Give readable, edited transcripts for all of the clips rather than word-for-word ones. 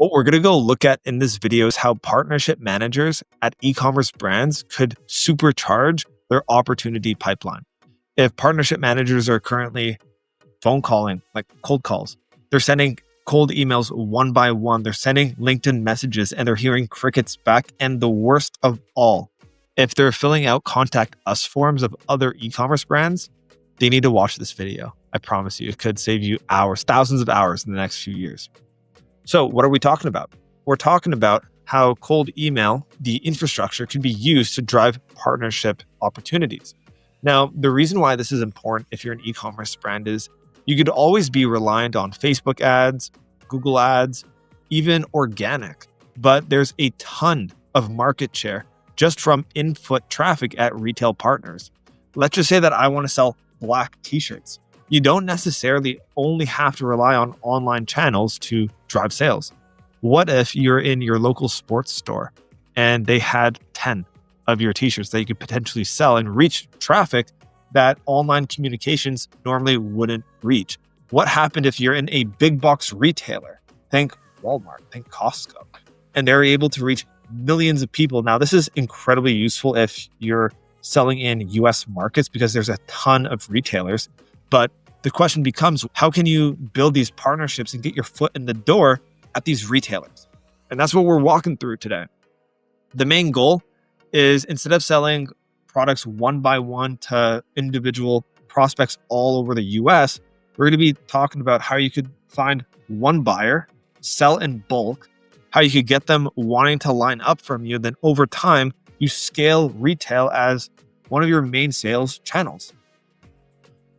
What we're going to go look at in this video is how partnership managers at e-commerce brands could supercharge their opportunity pipeline. If partnership managers are currently phone calling, like cold calls, they're sending cold emails one by one, they're sending LinkedIn messages and they're hearing crickets back. And the worst of all, if they're filling out contact us forms of other e-commerce brands, they need to watch this video. I promise you, it could save you hours, thousands of hours in the next few years. So what are we talking about? We're talking about how cold email, the infrastructure, can be used to drive partnership opportunities. Now, the reason why this is important if you're an e-commerce brand is you could always be reliant on Facebook ads, Google ads, even organic, but there's a ton of market share just from in-foot traffic at retail partners. Let's just say that I want to sell black t-shirts. You don't necessarily only have to rely on online channels to drive sales. What if you're in your local sports store and they had 10 of your t-shirts that you could potentially sell and reach traffic that online communications normally wouldn't reach? What happened if you're in a big box retailer? Think Walmart, think Costco, and they're able to reach millions of people. Now, this is incredibly useful if you're selling in US markets because there's a ton of retailers. But the question becomes, how can you build these partnerships and get your foot in the door at these retailers? And that's what we're walking through today. The main goal is, instead of selling products one by one to individual prospects all over the US, we're going to be talking about how you could find one buyer, sell in bulk, how you could get them wanting to line up from you. Then over time, you scale retail as one of your main sales channels.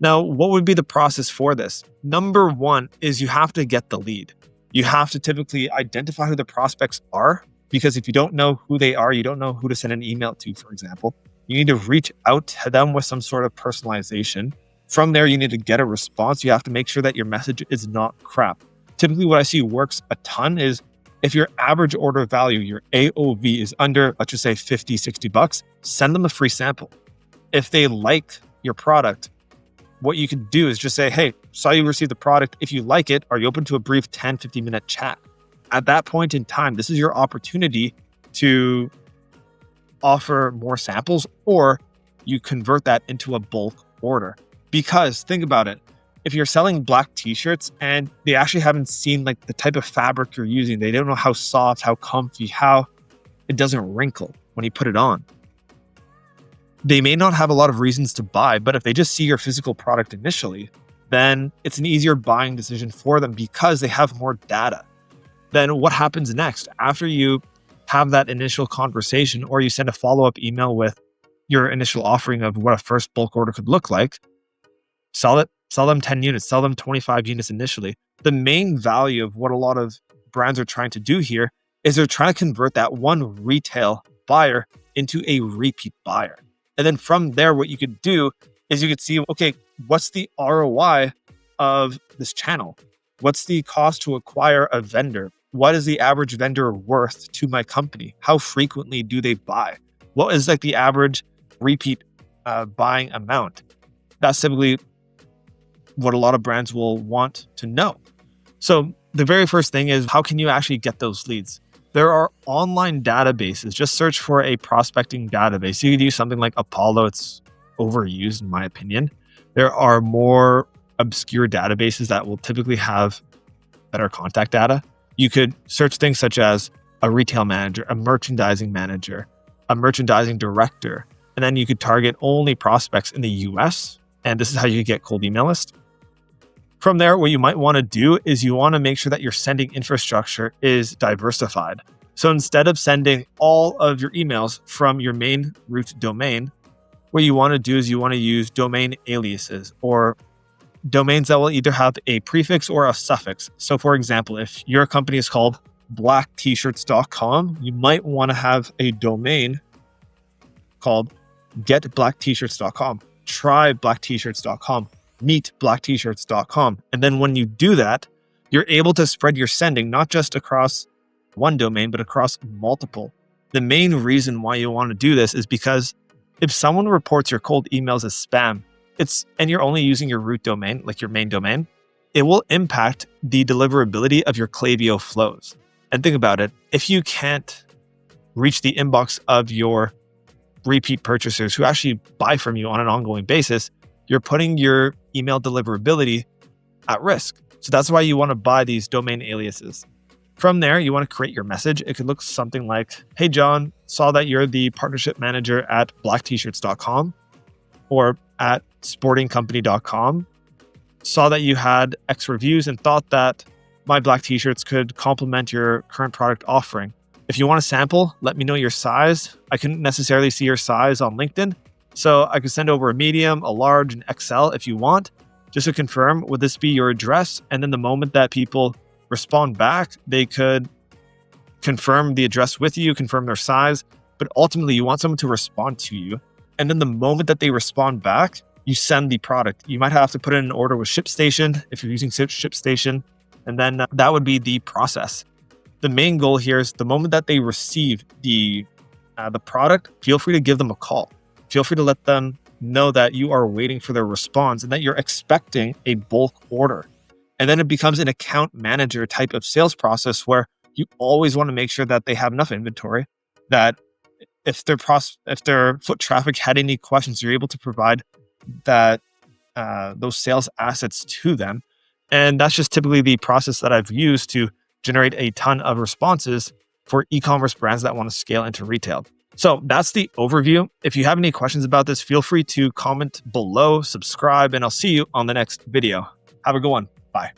Now, what would be the process for this? Number one is you have to get the lead. You have to typically identify who the prospects are, because if you don't know who they are, you don't know who to send an email to, for example. You need to reach out to them with some sort of personalization. From there, you need to get a response. You have to make sure that your message is not crap. Typically, what I see works a ton is if your average order value, your AOV, is under, let's just say $50, $60, send them a free sample. If they like your product, what you can do is just say, hey, saw you received the product. If you like it, are you open to a brief 10, 15-minute chat? At that point in time, this is your opportunity to offer more samples, or you convert that into a bulk order. Because think about it. If you're selling black t-shirts and they actually haven't seen like the type of fabric you're using, they don't know how soft, how comfy, how it doesn't wrinkle when you put it on. They may not have a lot of reasons to buy, but if they just see your physical product initially, then it's an easier buying decision for them because they have more data. Then what happens next? After you have that initial conversation, or you send a follow-up email with your initial offering of what a first bulk order could look like, sell them 10 units, sell them 25 units initially. The main value of what a lot of brands are trying to do here is they're trying to convert that one retail buyer into a repeat buyer. And then from there, what you could do is you could see, okay, what's the ROI of this channel? What's the cost to acquire a vendor? What is the average vendor worth to my company? How frequently do they buy? What is like the average repeat buying amount? That's typically what a lot of brands will want to know. So the very first thing is, how can you actually get those leads? There are online databases. Just search for a prospecting database. You could use something like Apollo. It's overused in my opinion. There are more obscure databases that will typically have better contact data. You could search things such as a retail manager, a merchandising manager, a merchandising director, and then you could target only prospects in the US. And this is how you get cold email lists. From there, what you might want to do is you want to make sure that your sending infrastructure is diversified. So instead of sending all of your emails from your main root domain, what you want to do is you want to use domain aliases, or domains that will either have a prefix or a suffix. So for example, if your company is called blacktshirts.com, you might want to have a domain called getblacktshirts.com, tryblackttshirts.com, meetblacktshirts.com. And then when you do that, you're able to spread your sending not just across one domain, but across multiple. The main reason why you want to do this is because if someone reports your cold emails as spam, and you're only using your root domain, like your main domain, it will impact the deliverability of your Klaviyo flows. And think about it. If you can't reach the inbox of your repeat purchasers who actually buy from you on an ongoing basis, you're putting your email deliverability at risk. So that's why you want to buy these domain aliases. From there, you want to create your message. It could look something like, hey, John, saw that you're the partnership manager at blacktshirts.com or at sportingcompany.com. Saw that you had X reviews and thought that my black t-shirts could complement your current product offering. If you want a sample, let me know your size. I couldn't necessarily see your size on LinkedIn, so I could send over a medium, a large, and XL if you want. Just to confirm, would this be your address? And then the moment that people respond back, they could confirm the address with you, confirm their size, but ultimately you want someone to respond to you. And then the moment that they respond back, you send the product. You might have to put in an order with ShipStation if you're using ShipStation, and then that would be the process. The main goal here is the moment that they receive the product, feel free to give them a call. Feel free to let them know that you are waiting for their response and that you're expecting a bulk order. And then it becomes an account manager type of sales process where you always want to make sure that they have enough inventory, that if their foot traffic had any questions, you're able to provide that those sales assets to them. And that's just typically the process that I've used to generate a ton of responses for e-commerce brands that want to scale into retail. So that's the overview. If you have any questions about this, feel free to comment below, subscribe, and I'll see you on the next video. Have a good one. Bye.